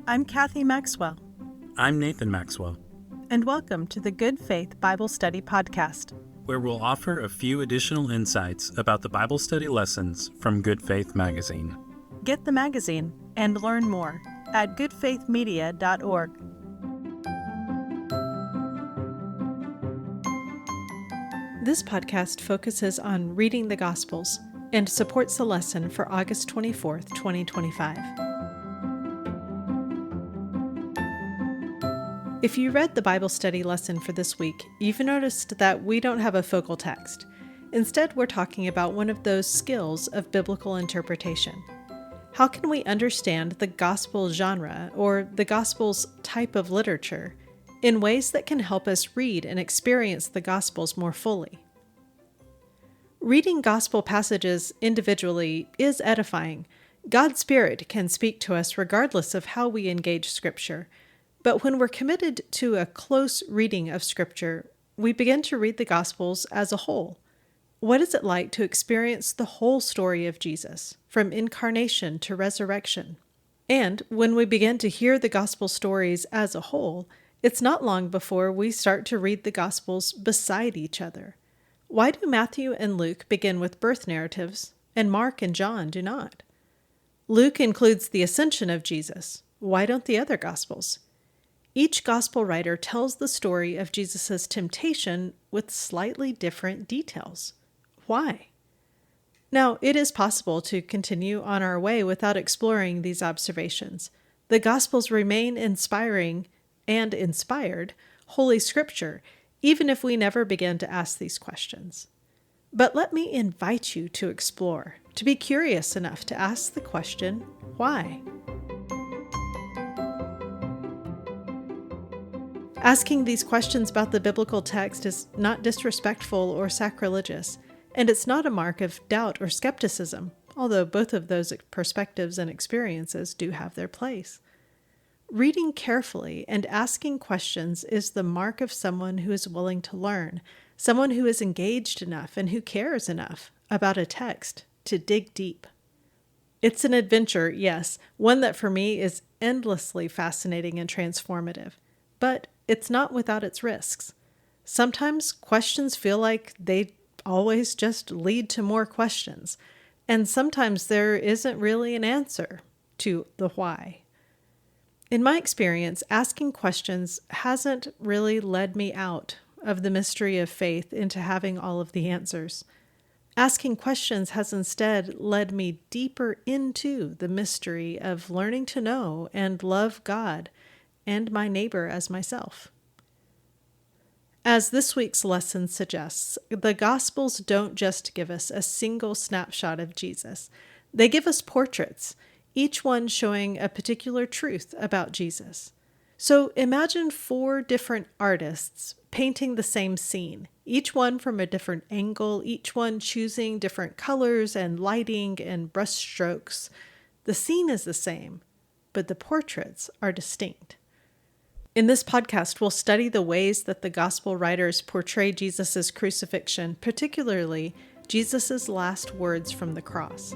I'm Kathy Maxwell. I'm Nathan Maxwell, And welcome to the Good Faith Bible Study Podcast, where we'll offer a few additional insights about the Bible study lessons from Good Faith Magazine. Get the magazine and learn more at goodfaithmedia.org. This podcast focuses on reading the Gospels and supports the lesson for August 24th, 2025. If you read the Bible study lesson for this week, you've noticed that we don't have a focal text. Instead, we're talking about one of those skills of biblical interpretation. How can we understand the gospel genre or the gospel's type of literature in ways that can help us read and experience the gospels more fully? Reading gospel passages individually is edifying. God's Spirit can speak to us regardless of how we engage Scripture. But when we're committed to a close reading of Scripture, we begin to read the Gospels as a whole. What is it like to experience the whole story of Jesus, from incarnation to resurrection? And when we begin to hear the Gospel stories as a whole, it's not long before we start to read the Gospels beside each other. Why do Matthew and Luke begin with birth narratives, and Mark and John do not? Luke includes the ascension of Jesus. Why don't the other Gospels? Each gospel writer tells the story of Jesus' temptation with slightly different details. Why? Now, it is possible to continue on our way without exploring these observations. The Gospels remain inspiring and inspired Holy Scripture, even if we never begin to ask these questions. But let me invite you to explore, to be curious enough to ask the question, why? Asking these questions about the biblical text is not disrespectful or sacrilegious, and it's not a mark of doubt or skepticism, although both of those perspectives and experiences do have their place. Reading carefully and asking questions is the mark of someone who is willing to learn, someone who is engaged enough and who cares enough about a text to dig deep. It's an adventure, yes, one that for me is endlessly fascinating and transformative, but it's not without its risks. Sometimes questions feel like they always just lead to more questions, and sometimes there isn't really an answer to the why. In my experience, asking questions hasn't really led me out of the mystery of faith into having all of the answers. Asking questions has instead led me deeper into the mystery of learning to know and love God and my neighbor as myself. As this week's lesson suggests, the Gospels don't just give us a single snapshot of Jesus. They give us portraits, each one showing a particular truth about Jesus. So imagine 4 different artists painting the same scene, each one from a different angle, each one choosing different colors and lighting and brush strokes. The scene is the same, but the portraits are distinct. In this podcast, we'll study the ways that the gospel writers portray Jesus' crucifixion, particularly Jesus' last words from the cross.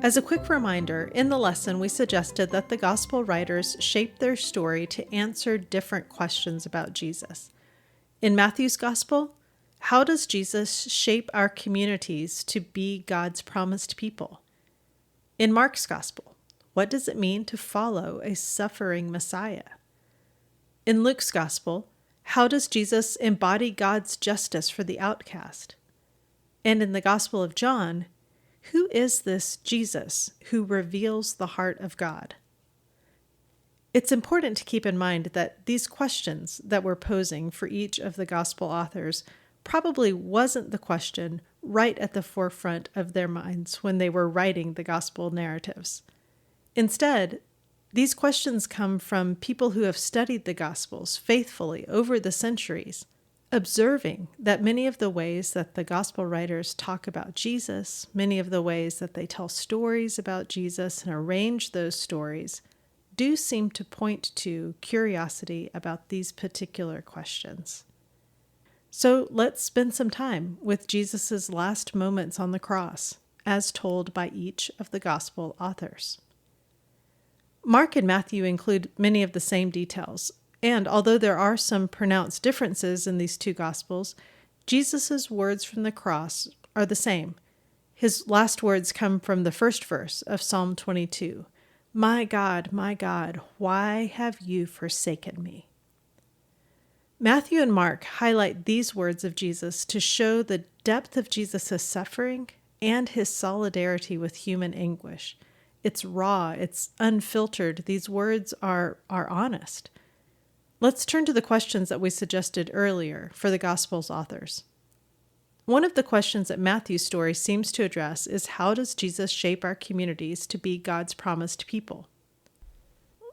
As a quick reminder, in the lesson we suggested that the gospel writers shape their story to answer different questions about Jesus. In Matthew's gospel, how does Jesus shape our communities to be God's promised people? In Mark's Gospel, what does it mean to follow a suffering Messiah? In Luke's Gospel, how does Jesus embody God's justice for the outcast? And in the Gospel of John, who is this Jesus who reveals the heart of God? It's important to keep in mind that these questions that we're posing for each of the Gospel authors probably wasn't the question right at the forefront of their minds when they were writing the gospel narratives. Instead, these questions come from people who have studied the Gospels faithfully over the centuries, observing that many of the ways that the gospel writers talk about Jesus, many of the ways that they tell stories about Jesus and arrange those stories, do seem to point to curiosity about these particular questions. So let's spend some time with Jesus' last moments on the cross as told by each of the Gospel authors. Mark and Matthew include many of the same details, and although there are some pronounced differences in these two Gospels, Jesus' words from the cross are the same. His last words come from the first verse of Psalm 22. My God, why have you forsaken me? Matthew and Mark highlight these words of Jesus to show the depth of Jesus' suffering and his solidarity with human anguish. It's raw, it's unfiltered. These words are honest. Let's turn to the questions that we suggested earlier for the Gospel's authors. One of the questions that Matthew's story seems to address is, how does Jesus shape our communities to be God's promised people?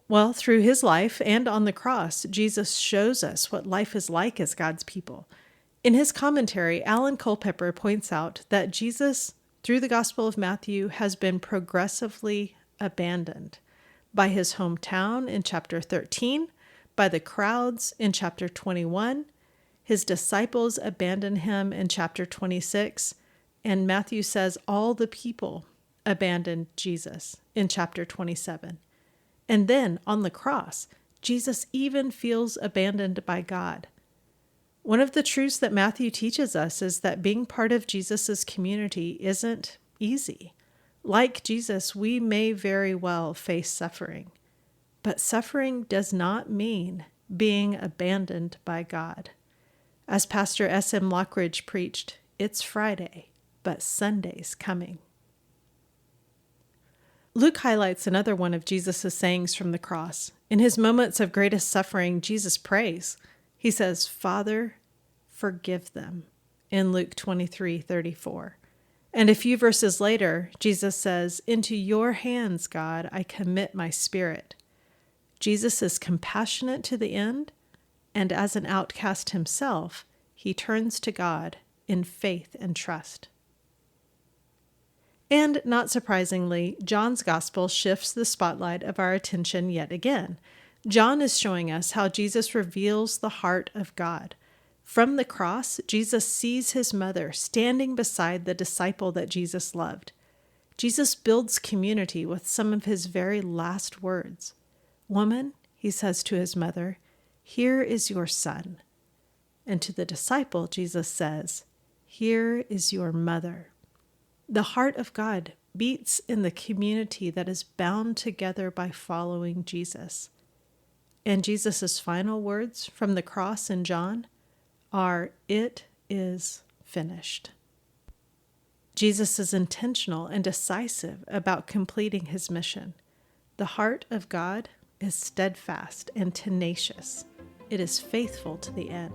Well, through his life and on the cross, Jesus shows us what life is like as God's people. In his commentary, Alan Culpepper points out that Jesus, through the Gospel of Matthew, has been progressively abandoned by his hometown in chapter 13, by the crowds in chapter 21, his disciples abandon him in chapter 26, and Matthew says all the people abandoned Jesus in chapter 27. And then on the cross, Jesus even feels abandoned by God. One of the truths that Matthew teaches us is that being part of Jesus' community isn't easy. Like Jesus, we may very well face suffering, but suffering does not mean being abandoned by God. As Pastor S.M. Lockridge preached, it's Friday, but Sunday's coming. Luke highlights another one of Jesus' sayings from the cross. In his moments of greatest suffering, Jesus prays. He says, Father, forgive them, in Luke 23:34. And a few verses later, Jesus says, into your hands, God, I commit my spirit. Jesus is compassionate to the end, and as an outcast himself, he turns to God in faith and trust. And not surprisingly, John's gospel shifts the spotlight of our attention yet again. John is showing us how Jesus reveals the heart of God. From the cross, Jesus sees his mother standing beside the disciple that Jesus loved. Jesus builds community with some of his very last words. Woman, he says to his mother, here is your son. And to the disciple, Jesus says, here is your mother. The heart of God beats in the community that is bound together by following Jesus. And Jesus' final words from the cross in John are, it is finished. Jesus is intentional and decisive about completing his mission. The heart of God is steadfast and tenacious. It is faithful to the end.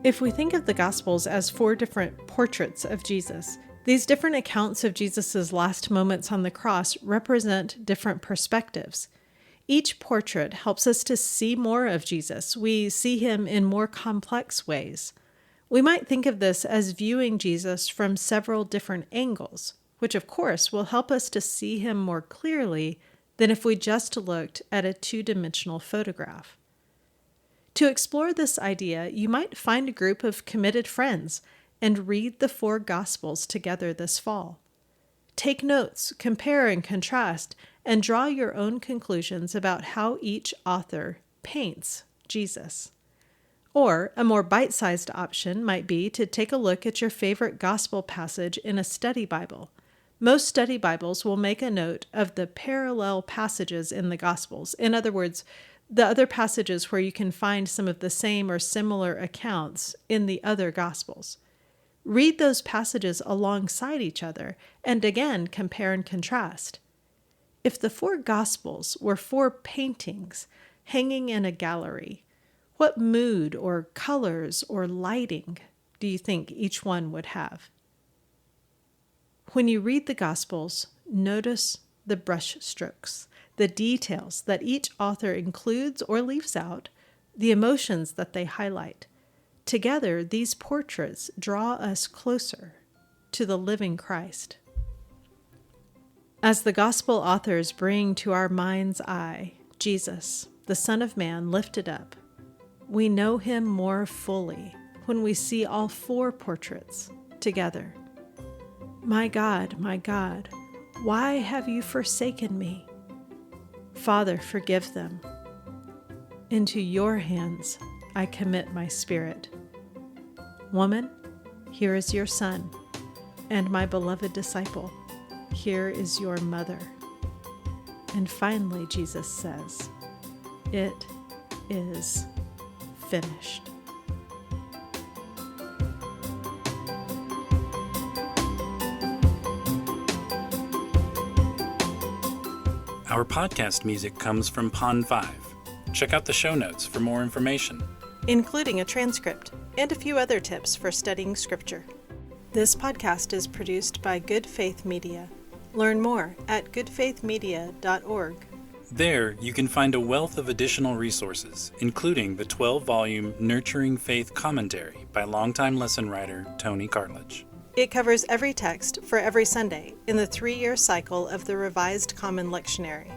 If we think of the Gospels as 4 different portraits of Jesus, these different accounts of Jesus' last moments on the cross represent different perspectives. Each portrait helps us to see more of Jesus. We see him in more complex ways. We might think of this as viewing Jesus from several different angles, which of course will help us to see him more clearly than if we just looked at a 2-dimensional photograph. To explore this idea, you might find a group of committed friends and read the 4 Gospels together this fall. Take notes, compare and contrast, and draw your own conclusions about how each author paints Jesus. Or a more bite-sized option might be to take a look at your favorite Gospel passage in a study Bible. Most study Bibles will make a note of the parallel passages in the Gospels. In other words, the other passages where you can find some of the same or similar accounts in the other Gospels. Read those passages alongside each other, and again compare and contrast. If the 4 Gospels were 4 paintings hanging in a gallery, what mood or colors or lighting do you think each one would have? When you read the Gospels, notice the brush strokes, the details that each author includes or leaves out, the emotions that they highlight. Together, these portraits draw us closer to the living Christ. As the Gospel authors bring to our mind's eye Jesus, the Son of Man, lifted up, we know him more fully when we see all four portraits together. My God, why have you forsaken me? Father, forgive them. Into your hands I commit my spirit. Woman, here is your son, and my beloved disciple, here is your mother. And finally, Jesus says, it is finished. Our podcast music comes from Pond 5. Check out the show notes for more information, including a transcript and a few other tips for studying Scripture. This podcast is produced by Good Faith Media. Learn more at goodfaithmedia.org. There, you can find a wealth of additional resources, including the 12-volume Nurturing Faith Commentary by longtime lesson writer Tony Cartledge. It covers every text for every Sunday in the 3-year cycle of the Revised Common Lectionary.